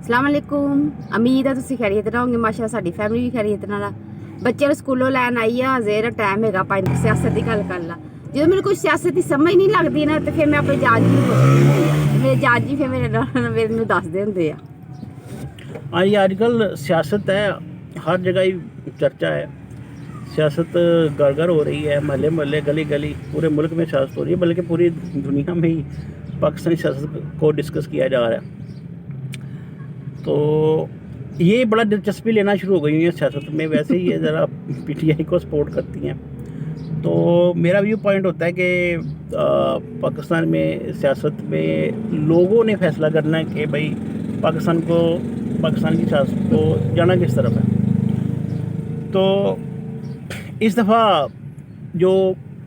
ਅਸਲਾਮ ਅਲੈਕੁਮ। ਉਮੀਦ ਹੈ ਤੁਸੀਂ ਖੈਰੀਅਤ ਨਾਲ ਹੋਗੇ। ਮਾਸ਼ਾ ਸਾਡੀ ਫੈਮਿਲੀ ਵੀ ਖੈਰੀਅਤ ਨਾਲ ਆ। ਬੱਚੇ ਨੂੰ ਸਕੂਲੋਂ ਲੈਣ ਆਈ ਆ। ਜ਼ੇਰ ਟਾਈਮ ਹੈਗਾ ਪੰਜ ਸਿਆਸਤ ਦੀ ਗੱਲ ਕਰ ਲਾ। ਜਦੋਂ ਮੈਨੂੰ ਕੋਈ ਸਿਆਸਤ ਦੀ ਸਮਝ ਨਹੀਂ ਲੱਗਦੀ ਨਾ ਤੇ ਫਿਰ ਮੈਂ ਆਪਣੇ ਜੱਜ ਨੂੰ ਪੁੱਛਦੀ ਹੁੰਦੀ ਆ। ਮੇਰੇ ਜੱਜ ਹੀ ਫਿਰ ਮੈਨੂੰ ਦੱਸਦੇ ਹੁੰਦੇ ਆ। हाँ, ये आजकल सियासत है, हर जगह ही चर्चा है। सियासत घर घर हो रही है, महल्ले महल्ले, गली गली, पूरे मुल्क में सियासत हो रही है, बल्कि पूरी दुनिया में ही पाकिस्तानी सियासत को डिस्कस किया जा रहा है। तो ये बड़ा दिलचस्पी लेना शुरू हो गई है सियासत में। वैसे ही ये ज़रा PTI को सपोर्ट करती हैं। तो मेरा व्यू पॉइंट होता है कि पाकिस्तान में सियासत में लोगों ने फैसला करना है कि भाई पाकिस्तान की सियासत को जाना किस तरफ है। तो इस दफ़ा जो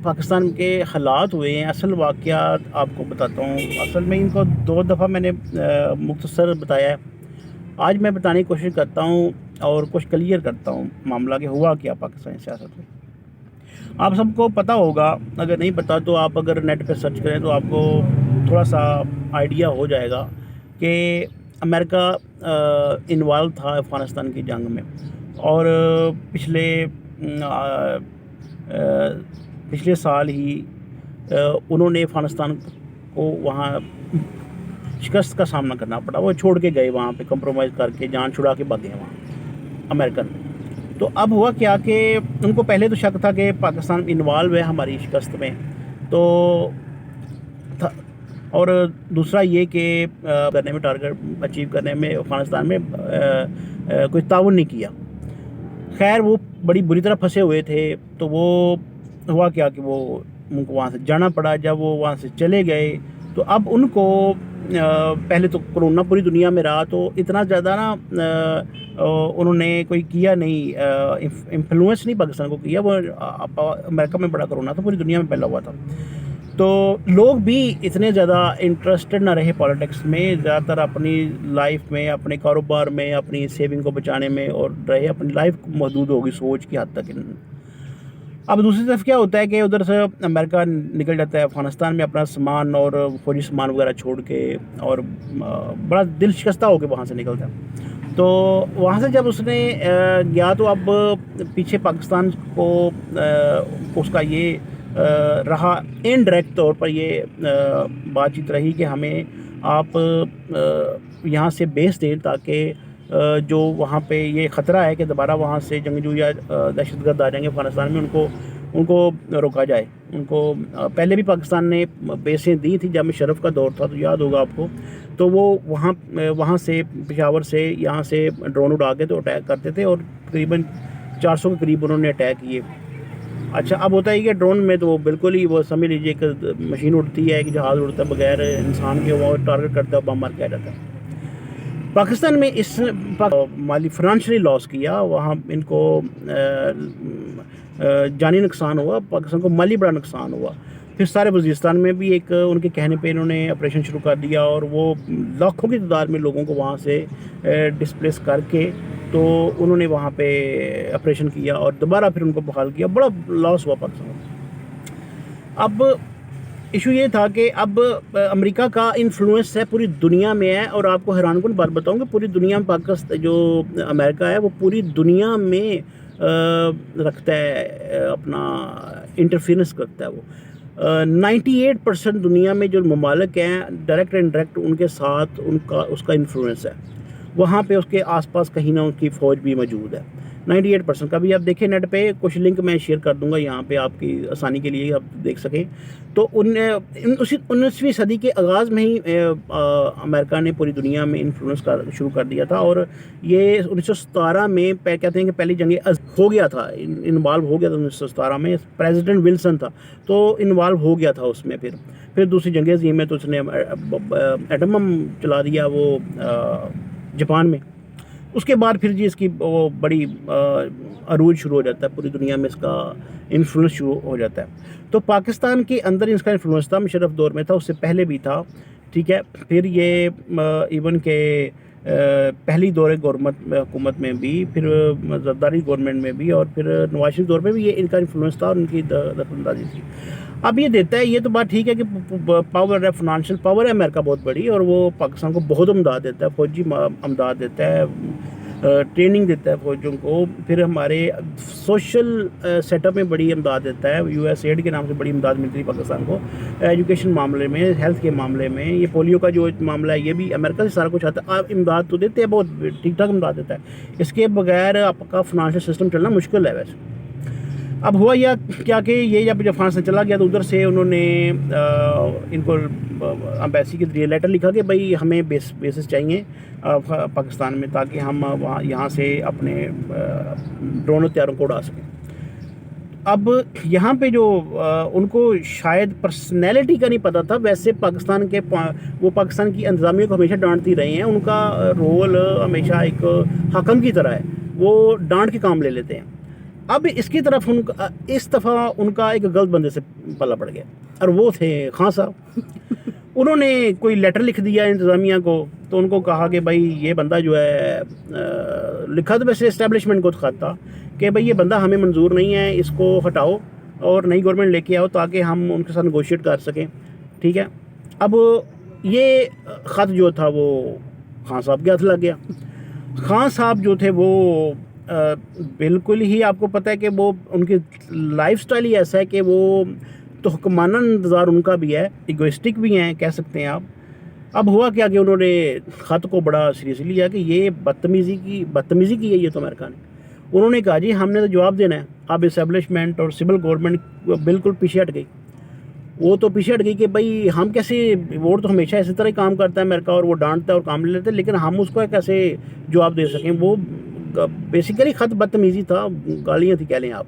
पाकिस्तान के हालात हुए हैं, असल वाक़यात आपको बताता हूँ। असल में इनको 2 दफ़ा मैंने मुख्तसर बताया है। आज मैं बताने की कोशिश करता हूँ और कुछ क्लियर करता हूँ मामला कि हुआ क्या पाकिस्तानी सियासत में। आप सबको पता होगा, अगर नहीं पता तो आप अगर नेट पे सर्च करें तो आपको थोड़ा सा आइडिया हो जाएगा कि अमेरिका इन्वॉल्व था अफ़गानिस्तान की जंग में। और पिछले साल ही उन्होंने अफ़गानिस्तान को वहाँ शिकस्त का सामना करना पड़ा। वो छोड़ के गए वहाँ पे, कंप्रोमाइज़ करके जान छुड़ा के भागे वहाँ अमेरिकन। तो अब हुआ क्या कि उनको पहले तो शक था कि पाकिस्तान इन्वॉल्व है हमारी शिकस्त में, तो था। और दूसरा ये कि करने में, टारगेट अचीव करने में अफ़गानिस्तान में कोई ताउन नहीं किया। खैर वो बड़ी बुरी तरह फंसे हुए थे। तो वो हुआ क्या कि उनको वहाँ से जाना पड़ा। जब वो वहाँ से चले गए तो अब उनको पहले तो कोरोना पूरी दुनिया में रहा, तो इतना ज़्यादा ना उन्होंने कोई किया नहीं, इन्फ्लुएंस नहीं पाकिस्तान को किया। वो अमेरिका में बड़ा कोरोना था, पूरी दुनिया में फैला हुआ था। तो लोग भी इतने ज़्यादा इंटरेस्टेड ना रहे पॉलिटिक्स में, ज़्यादातर अपनी लाइफ में, अपने कारोबार में, अपनी सेविंग को बचाने में और रहे। अपनी लाइफ महदूद होगी सोच की हद तक। अब दूसरी तरफ क्या होता है कि उधर से अमेरिका निकल जाता है अफ़गानिस्तान में अपना सामान और फौजी सामान वगैरह छोड़ के, और बड़ा दिल शिकस्ता होकर वहाँ से निकलता है। तो वहाँ से जब उसने गया तो अब पीछे पाकिस्तान को उसका ये रहा, इनडायरेक्ट तौर पर ये बातचीत रही कि हमें आप यहाँ से बेस दें ताकि जो वहाँ पे ये ख़तरा है कि दोबारा वहाँ से जंगजू या दहशतगर्द आ जाएंगे अफ़गानिस्तान में, उनको रोका जाए। उनको पहले भी पाकिस्तान ने बेसें दी थी जब मुशर्रफ का दौर था, तो याद होगा आपको। तो वो वहाँ से पेशावर से यहाँ से ड्रोन उड़ा के तो अटैक करते थे, और तकरीबन 400 के करीब उन्होंने अटैक किए। अच्छा, अब होता है कि ड्रोन में तो बिल्कुल ही वो समझ लीजिए कि मशीन उड़ती है कि जहाज़ उड़ता है बगैर इंसान के, वो टारगेट करता है, बम मार के आ जाता है। पाकिस्तान में इस माली फाइनेंशियली लॉस किया, वहाँ इनको जानी नुकसान हुआ, पाकिस्तान को माली बड़ा नुकसान हुआ। फिर सारे वज़ीरिस्तान में भी एक उनके कहने पे इन्होंने ऑपरेशन शुरू कर दिया, और वो लाखों की तादाद में लोगों को वहाँ से डिस्प्लेस करके तो उन्होंने वहाँ पे ऑपरेशन किया और दोबारा फिर उनको बहाल किया। बड़ा लॉस हुआ पाकिस्तान को। अब इशू ये था कि अब अमेरिका का इन्फ्लुएंस है पूरी दुनिया में है, और आपको हैरानकुन बात बताऊं कि पूरी दुनिया में पाकिस्तान जो अमेरिका है वो पूरी दुनिया में रखता है अपना इंटरफेरेंस करता है। वो 98% दुनिया में जो ममालिक हैं डायरेक्ट एंड इनडायरेक्ट उनके साथ उसका इन्फ्लुएंस है। वहाँ पे उसके आसपास कहीं ना उनकी फ़ौज भी मौजूद है। 98% का भी आप देखें नेट पे, कुछ लिंक मैं शेयर कर दूंगा यहाँ पे आपकी आसानी के लिए, आप देख सकें। तो 19वीं सदी के आगाज़ में ही अमेरिका ने पूरी दुनिया में इन्फ्लुएंस शुरू कर दिया था। और ये 1917 में कहते हैं कि पहली जंग हो गया था, इन्वॉल्व हो गया था 1917 में। प्रेसिडेंट विल्सन था तो इन्वॉल्व हो गया था उसमें। फिर दूसरी जंग अज़ीम में तो उसने एटम बम चला दिया वो जापान में। उसके बाद फिर जी इसकी वो बड़ी अरूज शुरू हो जाता है, पूरी दुनिया में इसका इन्फ्लुएंस शुरू हो जाता है। तो पाकिस्तान के अंदर इसका इन्फ्लुएंस था, मुशर्रफ दौर में था, उससे पहले भी था, ठीक है। फिर ये इवन के पहली दौर हुकूमत में भी, फिर जरदारी गवर्नमेंट में भी, और फिर नवाज शरीफ दौर में भी ये इनका इन्फ्लुएंस था और उनकी दखलंदाजी थी। अब ये देता है, ये तो बात ठीक है कि पावर है, फाइनेंशियल पावर है अमेरिका बहुत बड़ी, और वो पाकिस्तान को बहुत इमदाद देता है, फौजी इमदाद देता है, ट्रेनिंग देता है फौजों को, फिर हमारे सोशल सेटअप में बड़ी इमदाद देता है, USAID के नाम से बड़ी इमदाद मिलती है पाकिस्तान को, एजुकेशन मामले में, हेल्थ के मामले में, ये पोलियो का जो मामला है ये भी अमेरिका से सारा कुछ आता है। आप इमदाद तो देते हैं, बहुत ठीक ठाक इमदाद देता है, इसके बगैर आपका फाइनेंशियल सिस्टम चलना मुश्किल है वैसे। अब हुआ या क्या कि ये जब फ्रांस से चला गया तो उधर से उन्होंने इनको एम्बेसी के जरिए लेटर लिखा कि भाई हमें बेसिस चाहिए पाकिस्तान में, ताकि हम वहाँ यहाँ से अपने ड्रोन हथियारों को उड़ा सकें। अब यहाँ पे जो उनको शायद पर्सनैलिटी का नहीं पता था, वैसे पाकिस्तान के वो पाकिस्तान की इंतज़ामिया को हमेशा डांटती रही हैं, उनका रोल हमेशा एक हकम की तरह है, वो डांट के काम ले लेते हैं। अब इसकी तरफ उनका इस दफ़ा उनका एक गलत बंदे से पल्ला पड़ गया, और वो थे खान साहब। उन्होंने कोई लेटर लिख दिया इंतज़ामिया को, तो उनको कहा कि भाई ये बंदा जो है, लिखा तो वैसे इस्टेब्लिशमेंट को खत था कि भाई ये बंदा हमें मंजूर नहीं है, इसको हटाओ और नई गवर्नमेंट लेके आओ ताकि हम उनके साथ नेगोशिएट कर सकें, ठीक है। अब ये ख़त जो था वो खान साहब के हाथ लग गया। खान साहब जो थे वो बिल्कुल ही, आपको पता है कि वो उनकी लाइफस्टाइल ही ऐसा है कि वो तो हुक्माना इंतज़ार उनका भी है, इगोइस्टिक भी हैं कह सकते हैं आप। अब हुआ क्या कि उन्होंने ख़त को बड़ा सीरियसली लिया कि ये बदतमीज़ी की है ये तो अमेरिका ने। उन्होंने कहा जी हमने तो जवाब देना है। अब इस्टेब्लिशमेंट और सिविल गवर्नमेंट बिल्कुल पीछे हट गई, वो तो पीछे हट गई कि भाई हम कैसे, वोट तो हमेशा इसी तरह ही काम करता है अमेरिका, और वो डांटता है और काम ले लेते हैं, लेकिन हम उसको कैसे जवाब दे सकें। वो बेसिकली ख़त बदतमीज़ी था, गालियाँ थी कह लें आप।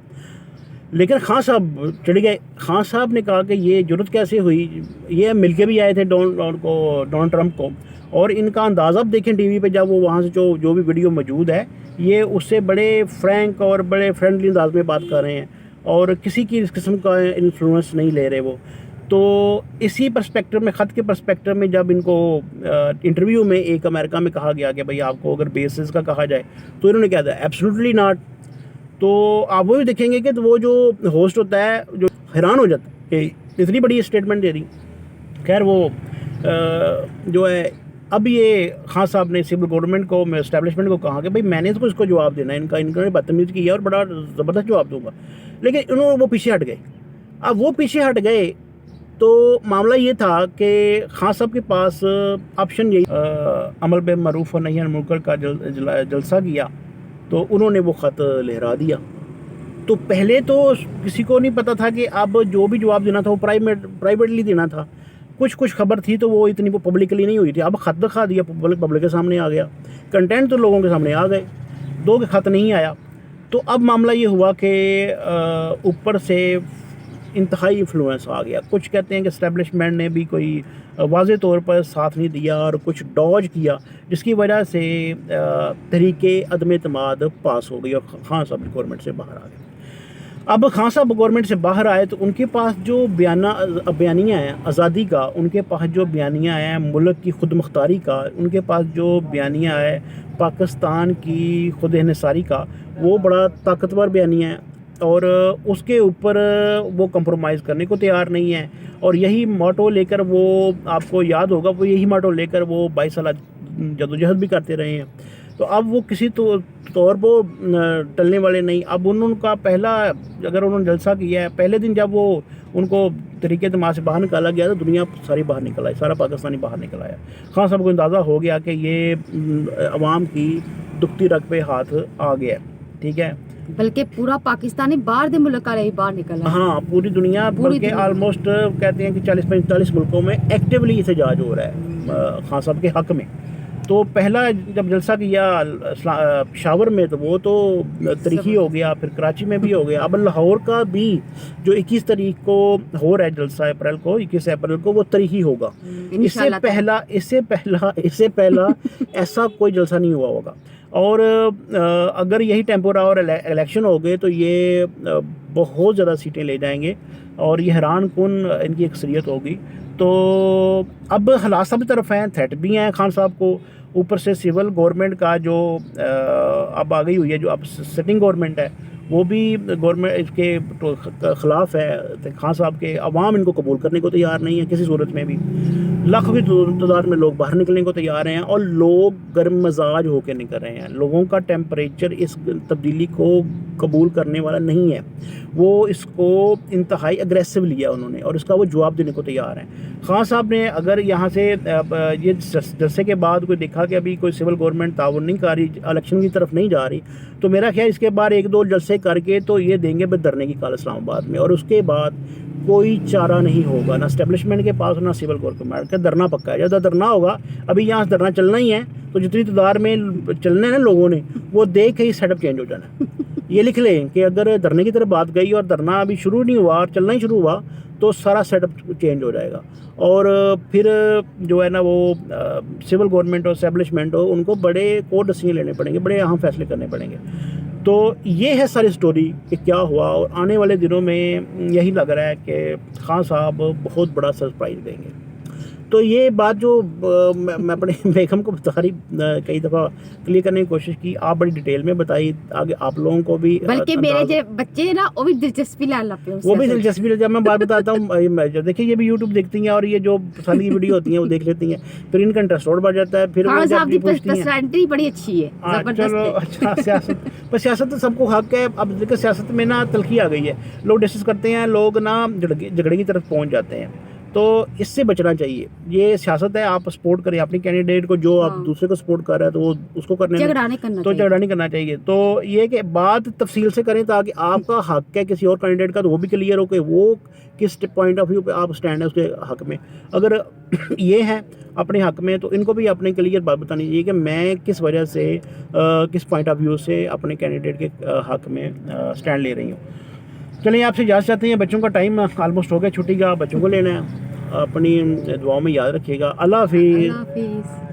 लेकिन खान साहब चढ़ गए। खान साहब ने कहा कि ये जरूरत कैसे हुई, ये मिलके भी आए थे डोनाल्ड ट्रंप को, और इनका अंदाज़ा अब देखें टीवी पे, जब वो वहाँ से जो भी वीडियो मौजूद है, ये उससे बड़े फ्रैंक और बड़े फ्रेंडली अंदाज में बात कर रहे हैं, और किसी की इस किस्म का इन्फ्लुएंस नहीं ले रहे वो। तो इसी पर्सपेक्टिव में, ख़त के पर्सपेक्टिव में, जब इनको इंटरव्यू में एक अमेरिका में कहा गया कि भाई आपको अगर बेसिस का कहा जाए, तो इन्होंने क्या था, एब्सोल्युटली नॉट। तो आप वो भी देखेंगे कि तो वो जो होस्ट होता है जो हैरान हो जाता है कि इतनी बड़ी स्टेटमेंट दे दी। खैर वो जो है, अब ये खान साहब ने सिविल गवर्नमेंट को, एस्टेब्लिशमेंट को कहा कि भाई मैंने तो इसको जवाब देना है, इन्होंने बदतमीज़ी की है और बड़ा ज़बरदस्त जवाब दूंगा। लेकिन उन्होंने वो पीछे हट गए। अब वो पीछे हट गए तो मामला ये था कि खान साहब के पास ऑप्शन यही, अमल बे मरूफ़ और नही अनिल मुनकर का जलसा किया, तो उन्होंने वो ख़त लहरा दिया। तो पहले तो किसी को नहीं पता था कि अब जो भी जवाब देना था वो प्राइवेटली देना था। कुछ खबर थी तो वो इतनी वो पब्लिकली नहीं हुई थी। अब ख़त दिखा दिया, पब्लिक के सामने आ गया, कंटेंट तो लोगों के सामने आ गए, दो के ख़त नहीं आया। तो अब मामला ये हुआ कि ऊपर से इंतहाई इन्फ्लुएंस आ गया। कुछ कहते हैं कि एस्टेब्लिशमेंट ने भी कोई वाज़े तौर पर साथ नहीं दिया और कुछ डॉज किया, जिसकी वजह से तहरीके अदम एतमाद पास हो गई और खान साहब गवर्नमेंट से बाहर आ गए। अब खान साहब गवर्नमेंट से बाहर आए तो उनके पास जो बयानियाँ हैं आज़ादी का, उनके पास जो बयानियाँ हैं मुल्क की खुद मुख्तारी का, उनके पास जो बयानियाँ है पाकिस्तान की खुद इन्हिसारी का, वो बड़ा ताकतवर बयानियाँ हैं, और उसके ऊपर वो कंप्रोमाइज़ करने को तैयार नहीं है। और यही मोटो लेकर वो, आपको याद होगा, वो यही मोटो लेकर वो 22 साल जदोजहद भी करते रहे हैं। तो अब वो किसी तौर पर टलने वाले नहीं। अब उनका पहला, अगर उन्होंने जलसा किया है, पहले दिन जब वो उनको तरीके दिमाग से बाहर निकाला गया तो दुनिया सारी बाहर निकल आई, सारा पाकिस्तानी बाहर निकल आया। खान साहब को अंदाज़ा हो गया कि ये अवाम की दुखती रग पे हाथ आ गया, ठीक है। बल्कि पूरा पाकिस्तानी बाहर दे मुल्क का ही बाहर निकला। हाँ, पूरी दुनिया, बल्कि ऑलमोस्ट कहते हैं कि 40-45 मुल्कों में एक्टिवली एहतजाज हो रहा है खान साहब के हक़ में। तो पहला जब जलसा किया पेशावर में तो वो तो तरीकी हो गया, फिर कराची में भी हो गया। अब लाहौर का भी जो 21 तारीख को हो रहा है जलसा, अप्रैल को, 21 अप्रैल को वो तरीकी होगा। इससे पहला ऐसा कोई जलसा नहीं हुआ होगा। और अगर यही टेम्पो रहा और इलेक्शन हो गए तो ये बहुत ज़्यादा सीटें ले जाएंगे और ये हैरान कुन इनकी अक्सरियत होगी। तो अब हालात सब तरफ हैं, थ्रेट भी हैं खान साहब को, ऊपर से सिविल गवर्नमेंट का जो अब आ गई हुई है, जो अब सिटिंग गवर्नमेंट है, وہ بھی گورنمنٹ اس کے خلاف ہے خان صاحب کے. عوام ان کو قبول کرنے کو تیار نہیں ہے کسی صورت میں بھی. لاکھوں کی تعداد میں لوگ باہر نکلنے کو تیار ہیں اور لوگ گرم مزاج ہو کے نکل رہے ہیں. لوگوں کا ٹیمپریچر اس تبدیلی کو قبول کرنے والا نہیں ہے. وہ اس کو انتہائی اگریسو لیا انہوں نے اور اس کا وہ جواب دینے کو تیار ہیں. خان صاحب نے اگر یہاں سے یہ جلسے کے بعد کوئی دیکھا کہ ابھی کوئی سول گورنمنٹ تعاون نہیں کر رہی, الیکشن کی طرف نہیں جا رہی, تو میرا خیال اس کے بعد 1-2 جلسے کر کے تو یہ دیں گے دھرنے کی کال اسلام آباد میں. اور اس کے بعد کوئی چارہ نہیں ہوگا نہ اسٹیبلشمنٹ کے پاس نہ سول گورنمنٹ کا. دھرنا پکا ہے. جب دھرنا ہوگا, ابھی یہاں سے دھرنا چلنا ہی ہے, تو جتنی تعداد میں چلنا ہے نا لوگوں نے, وہ دیکھ کے ہی سیٹ اپ چینج ہو جانا ہے. یہ لکھ لیں کہ اگر دھرنے کی طرف بات گئی اور دھرنا ابھی شروع نہیں ہوا اور چلنا ہی شروع ہوا تو سارا سیٹ اپ چینج ہو جائے گا. اور پھر جو ہے نا وہ سول گورنمنٹ ہو اسٹیبلشمنٹ ہو, ان کو بڑے کوڈ ڈسیزن لینے پڑیں گے, بڑے اہم فیصلے کرنے پڑیں گے. تو یہ ہے ساری سٹوری کہ کیا ہوا. اور آنے والے دنوں میں یہی لگ رہا ہے کہ خان صاحب بہت بڑا سرپرائز دیں گے. تو یہ بات جو میں اپنے بیگم کو بتا رہی کئی دفعہ کلیئر کرنے کی کوشش کی, آپ بڑی ڈیٹیل میں بتائی آگے آپ لوگوں کو بھی. بلکہ میرے جو بچے نا وہ بھی دلچسپی لے پہ, وہ بھی دلچسپی. جب میں بات بتاتا ہوں, دیکھیے یہ بھی یوٹیوب دیکھتی ہیں اور یہ جو پسند کی ویڈیو ہوتی ہیں وہ دیکھ لیتی ہیں, پھر ان کا انٹرسٹ اور بڑھ جاتا ہے. پھر خان صاحب کی پرسنالٹی بڑی اچھی ہے, زبردست ہے. اچھا سیاست تو سب کو حق ہے. اب دیکھیں سیاست میں نا تلخی آ گئی ہے, لوگ ڈسکس کرتے ہیں, لوگ نا جھگڑے کی طرف پہنچ جاتے ہیں. تو اس سے بچنا چاہیے. یہ سیاست ہے, آپ سپورٹ کریں اپنی کینڈیڈیٹ کو, جو آپ دوسرے کو سپورٹ کر رہے ہیں تو وہ اس کو کرنے جھگڑا نہیں کرنا چاہیے. تو یہ کہ بات تفصیل سے کریں تاکہ آپ کا حق ہے کسی اور کینڈیڈیٹ کا تو وہ بھی کلیئر ہو کہ وہ کس پوائنٹ آف ویو پہ آپ اسٹینڈ ہے اس کے حق میں. اگر یہ ہے اپنے حق میں تو ان کو بھی اپنے کلیئر بات بتانی چاہیے کہ میں کس وجہ سے کس پوائنٹ آف ویو سے اپنے کینڈیڈیٹ کے حق میں اسٹینڈ لے رہی ہوں. چلیں آپ سے اجازت چاہتے ہیں, بچوں کا ٹائم آلموسٹ ہو گیا چھٹی کا, بچوں کو لینا ہے. اپنی دعاؤں میں یاد رکھیے گا. اللہ حافظ.